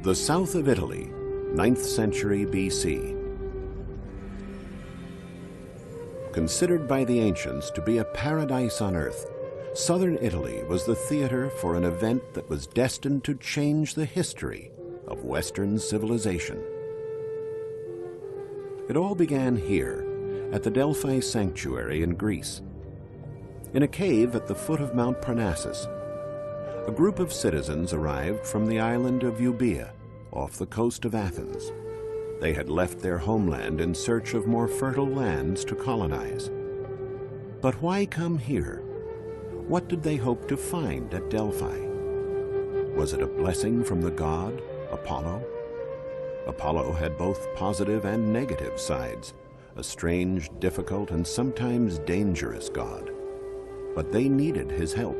The south of Italy, 9th century BC. Considered by the ancients to be a paradise on earth, southern Italy was the theater for an event that was destined to change the history of Western civilization. It all began here, at the Delphi Sanctuary in Greece. In a cave at the foot of Mount Parnassus, a group of citizens arrived from the island of Euboea, off the coast of Athens. They had left their homeland in search of more fertile lands to colonize. But why come here? What did they hope to find at Delphi? Was it a blessing from the god, Apollo? Apollo had both positive and negative sides, a strange, difficult, and sometimes dangerous god. But they needed his help.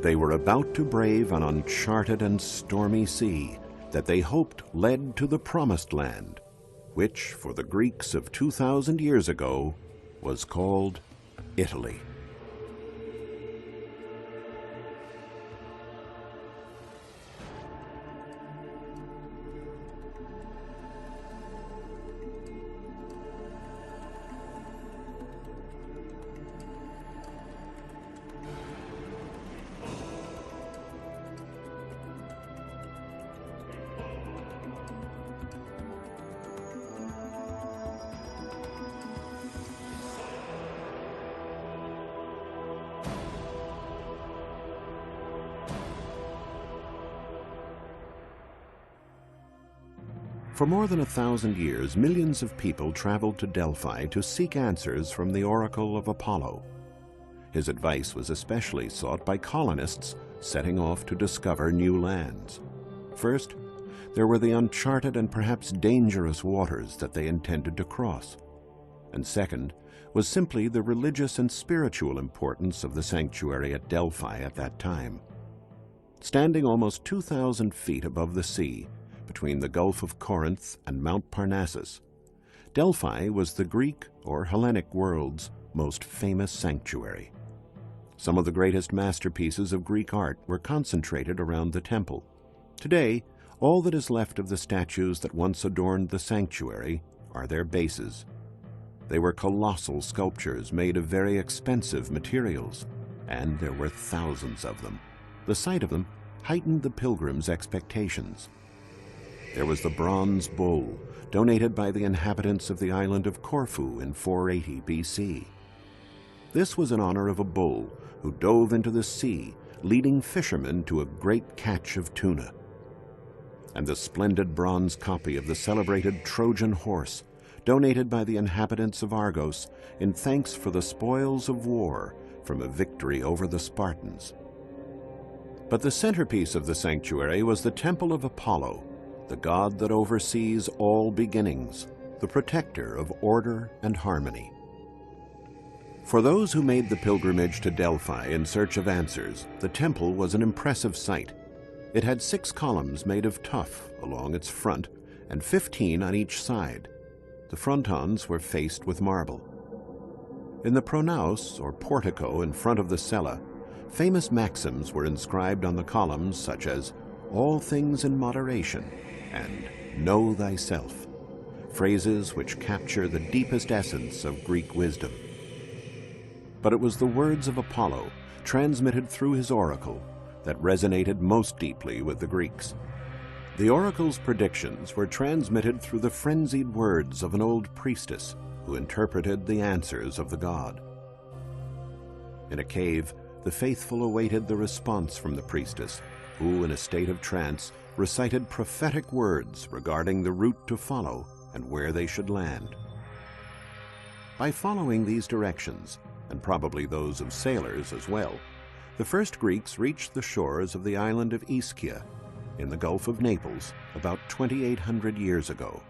They were about to brave an uncharted and stormy sea that they hoped led to the Promised Land, which, for the Greeks of 2,000 years ago, was called Italy. For more than 1,000 years, millions of people traveled to Delphi to seek answers from the oracle of Apollo. His advice was especially sought by colonists setting off to discover new lands. First, there were the uncharted and perhaps dangerous waters that they intended to cross. And second was simply the religious and spiritual importance of the sanctuary at Delphi at that time. Standing almost 2,000 feet above the sea, between the Gulf of Corinth and Mount Parnassus, Delphi was the Greek or Hellenic world's most famous sanctuary. Some of the greatest masterpieces of Greek art were concentrated around the temple. Today, all that is left of the statues that once adorned the sanctuary are their bases. They were colossal sculptures made of very expensive materials, and there were thousands of them. The sight of them heightened the pilgrims' expectations. There was the bronze bull, donated by the inhabitants of the island of Corfu in 480 BC. This was in honor of a bull who dove into the sea, leading fishermen to a great catch of tuna. And the splendid bronze copy of the celebrated Trojan horse, donated by the inhabitants of Argos in thanks for the spoils of war from a victory over the Spartans. But the centerpiece of the sanctuary was the Temple of Apollo, the god that oversees all beginnings, the protector of order and harmony. For those who made the pilgrimage to Delphi in search of answers, the temple was an impressive sight. It had 6 columns made of tuff along its front and 15 on each side. The frontons were faced with marble. In the pronaos, or portico in front of the cella, famous maxims were inscribed on the columns such as, "All things in moderation," and "Know thyself," phrases which capture the deepest essence of Greek wisdom. But it was the words of Apollo, transmitted through his oracle, that resonated most deeply with the Greeks. The oracle's predictions were transmitted through the frenzied words of an old priestess who interpreted the answers of the god. In a cave, the faithful awaited the response from the priestess, who, in a state of trance, recited prophetic words regarding the route to follow and where they should land. By following these directions, and probably those of sailors as well, the first Greeks reached the shores of the island of Ischia in the Gulf of Naples about 2,800 years ago.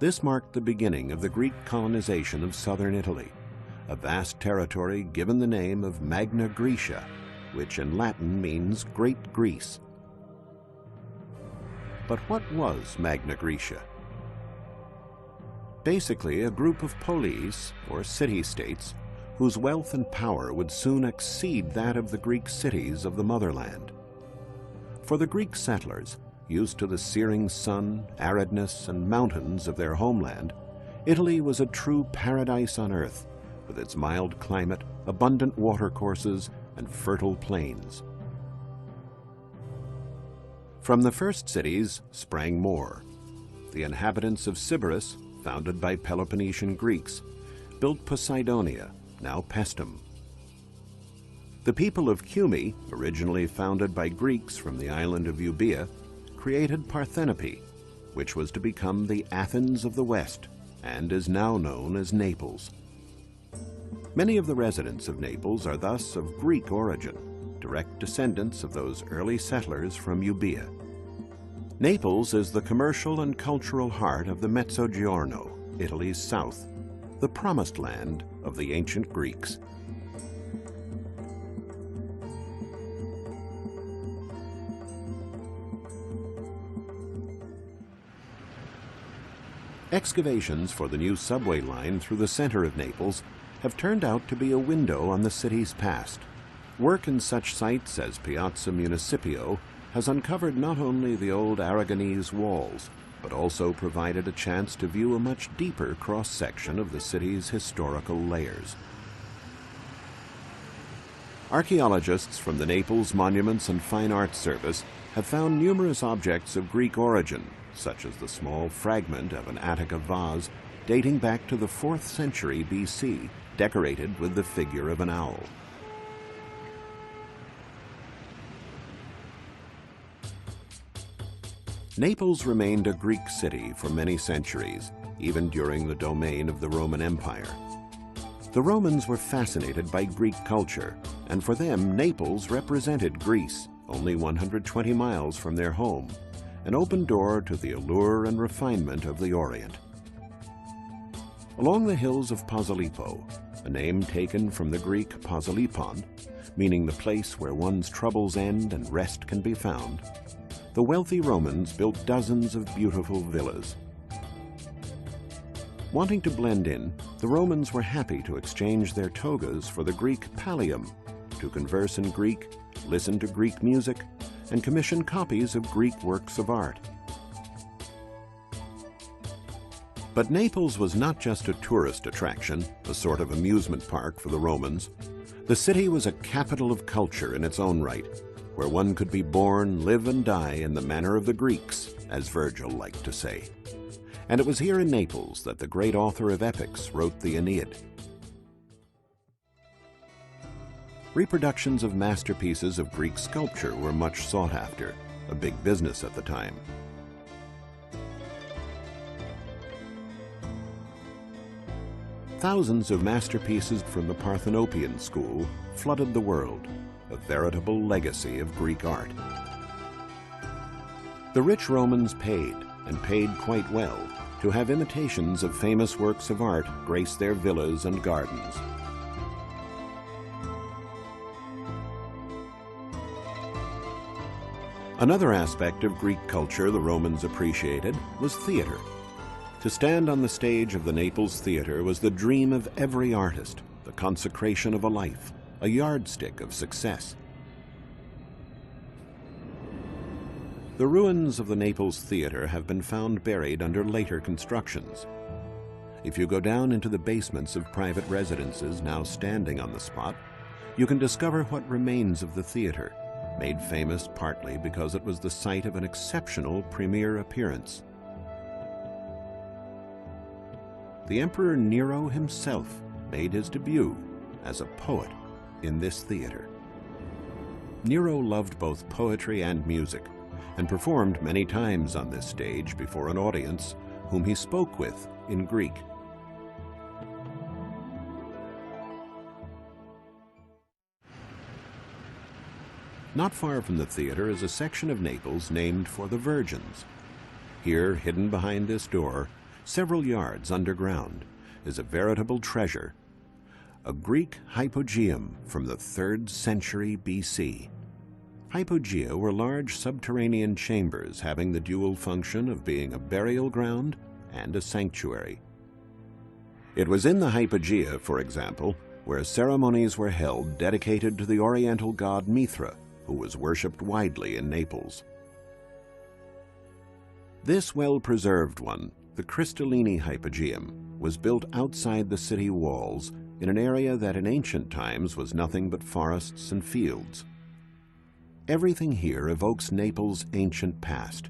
This marked the beginning of the Greek colonization of southern Italy, a vast territory given the name of Magna Graecia, which in Latin means Great Greece. But what was Magna Graecia? Basically, a group of polis, or city-states, whose wealth and power would soon exceed that of the Greek cities of the motherland. For the Greek settlers, used to the searing sun, aridness, and mountains of their homeland, Italy was a true paradise on earth, with its mild climate, abundant watercourses, and fertile plains. From the first cities sprang more. The inhabitants of Sybaris, founded by Peloponnesian Greeks, built Poseidonia, now Paestum. The people of Cumae, originally founded by Greeks from the island of Euboea, created Parthenope, which was to become the Athens of the West and is now known as Naples. Many of the residents of Naples are thus of Greek origin, direct descendants of those early settlers from Euboea. Naples is the commercial and cultural heart of the Mezzogiorno, Italy's south, the promised land of the ancient Greeks. Excavations for the new subway line through the center of Naples have turned out to be a window on the city's past. Work in such sites as Piazza Municipio has uncovered not only the old Aragonese walls, but also provided a chance to view a much deeper cross-section of the city's historical layers. Archaeologists from the Naples Monuments and Fine Arts Service have found numerous objects of Greek origin, such as the small fragment of an Attica vase dating back to the 4th century BC, decorated with the figure of an owl. Naples remained a Greek city for many centuries, even during the domain of the Roman Empire. The Romans were fascinated by Greek culture, and for them Naples represented Greece, only 120 miles from their home, an open door to the allure and refinement of the Orient. Along the hills of Posillipo, a name taken from the Greek Posilipon, meaning the place where one's troubles end and rest can be found, the wealthy Romans built dozens of beautiful villas. Wanting to blend in, the Romans were happy to exchange their togas for the Greek pallium, to converse in Greek, listen to Greek music, and commission copies of Greek works of art. But Naples was not just a tourist attraction, a sort of amusement park for the Romans. The city was a capital of culture in its own right, where one could be born, live, and die in the manner of the Greeks, as Virgil liked to say. And it was here in Naples that the great author of epics wrote the Aeneid. Reproductions of masterpieces of Greek sculpture were much sought after, a big business at the time. Thousands of masterpieces from the Parthenopean school flooded the world, a veritable legacy of Greek art. The rich Romans paid, and paid quite well, to have imitations of famous works of art grace their villas and gardens. Another aspect of Greek culture the Romans appreciated was theater. To stand on the stage of the Naples Theater was the dream of every artist, the consecration of a life, a yardstick of success. The ruins of the Naples Theater have been found buried under later constructions. If you go down into the basements of private residences now standing on the spot, you can discover what remains of the theater, made famous partly because it was the site of an exceptional premiere appearance. The Emperor Nero himself made his debut as a poet in this theater. Nero loved both poetry and music, and performed many times on this stage before an audience whom he spoke with in Greek. Not far from the theater is a section of Naples named for the Virgins. Here, hidden behind this door, several yards underground, is a veritable treasure, a Greek hypogeum from the 3rd century BC. Hypogea were large subterranean chambers having the dual function of being a burial ground and a sanctuary. It was in the hypogea, for example, where ceremonies were held dedicated to the oriental god Mithra, who was worshipped widely in Naples. This well-preserved one, the Crystallini Hypogeum, was built outside the city walls in an area that in ancient times was nothing but forests and fields. Everything here evokes Naples' ancient past,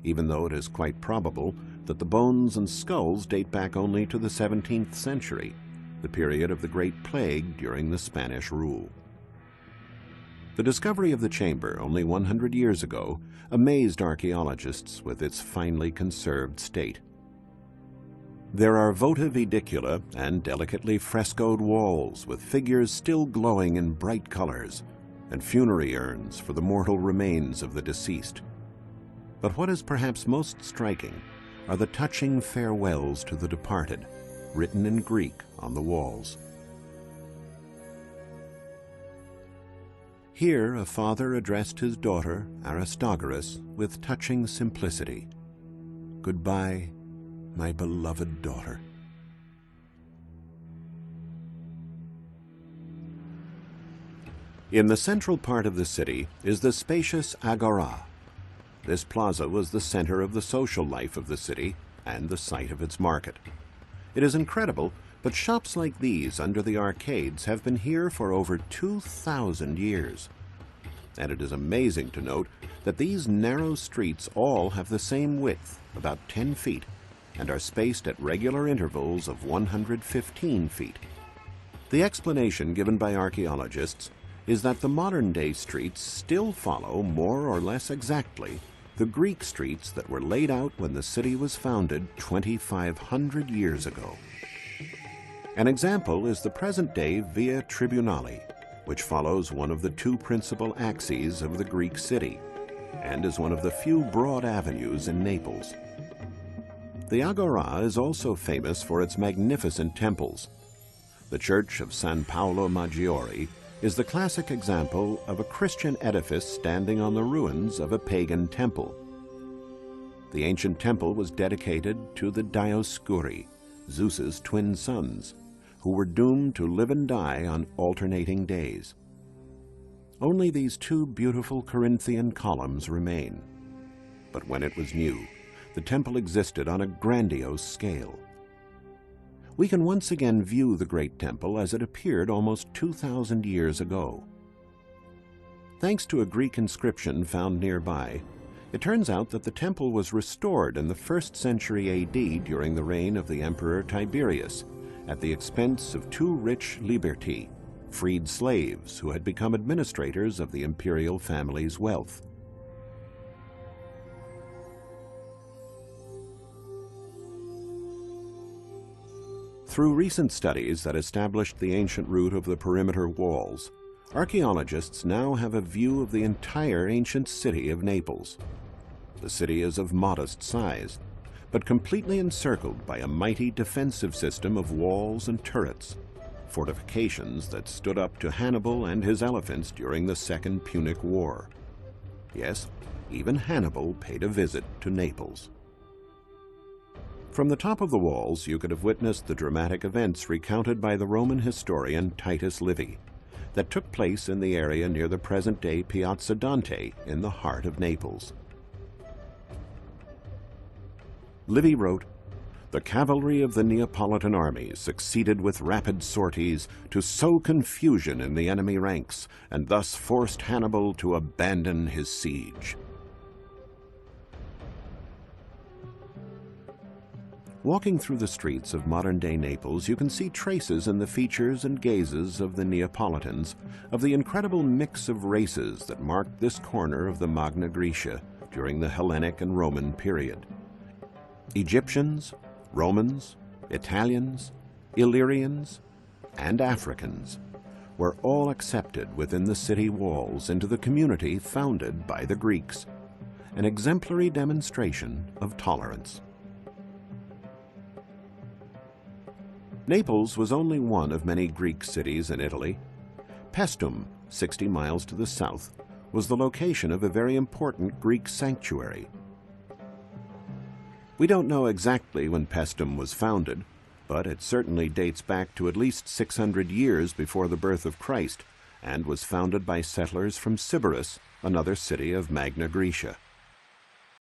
even though it is quite probable that the bones and skulls date back only to the 17th century, the period of the Great Plague during the Spanish rule. The discovery of the chamber only 100 years ago amazed archaeologists with its finely conserved state. There are votive edicula and delicately frescoed walls with figures still glowing in bright colors, and funerary urns for the mortal remains of the deceased. But what is perhaps most striking are the touching farewells to the departed, written in Greek on the walls. Here a father addressed his daughter, Aristogoras, with touching simplicity. "Goodbye, my beloved daughter." In the central part of the city is the spacious Agora. This plaza was the center of the social life of the city and the site of its market. It is incredible, but shops like these under the arcades have been here for over 2,000 years. And it is amazing to note that these narrow streets all have the same width, about 10 feet, and are spaced at regular intervals of 115 feet. The explanation given by archaeologists is that the modern-day streets still follow more or less exactly the Greek streets that were laid out when the city was founded 2,500 years ago. An example is the present-day Via Tribunali, which follows one of the two principal axes of the Greek city, and is one of the few broad avenues in Naples. The Agora is also famous for its magnificent temples. The Church of San Paolo Maggiore is the classic example of a Christian edifice standing on the ruins of a pagan temple. The ancient temple was dedicated to the Dioscuri, Zeus's twin sons, who were doomed to live and die on alternating days. Only these two beautiful Corinthian columns remain. But when it was new, the temple existed on a grandiose scale. We can once again view the great temple as it appeared almost 2,000 years ago. Thanks to a Greek inscription found nearby, it turns out that the temple was restored in the 1st century AD during the reign of the Emperor Tiberius, at the expense of two rich liberti, freed slaves who had become administrators of the imperial family's wealth. Through recent studies that established the ancient route of the perimeter walls, archaeologists now have a view of the entire ancient city of Naples. The city is of modest size, but completely encircled by a mighty defensive system of walls and turrets, fortifications that stood up to Hannibal and his elephants during the Second Punic War. Yes, even Hannibal paid a visit to Naples. From the top of the walls, you could have witnessed the dramatic events recounted by the Roman historian Titus Livy that took place in the area near the present-day Piazza Dante in the heart of Naples. Livy wrote, "The cavalry of the Neapolitan army succeeded with rapid sorties to sow confusion in the enemy ranks, and thus forced Hannibal to abandon his siege." Walking through the streets of modern-day Naples, you can see traces in the features and gazes of the Neapolitans of the incredible mix of races that marked this corner of the Magna Graecia during the Hellenic and Roman period. Egyptians, Romans, Italians, Illyrians, and Africans were all accepted within the city walls into the community founded by the Greeks, an exemplary demonstration of tolerance. Naples was only one of many Greek cities in Italy. Paestum, 60 miles to the south, was the location of a very important Greek sanctuary. We don't know exactly when Paestum was founded, but it certainly dates back to at least 600 years before the birth of Christ and was founded by settlers from Sybaris, another city of Magna Graecia.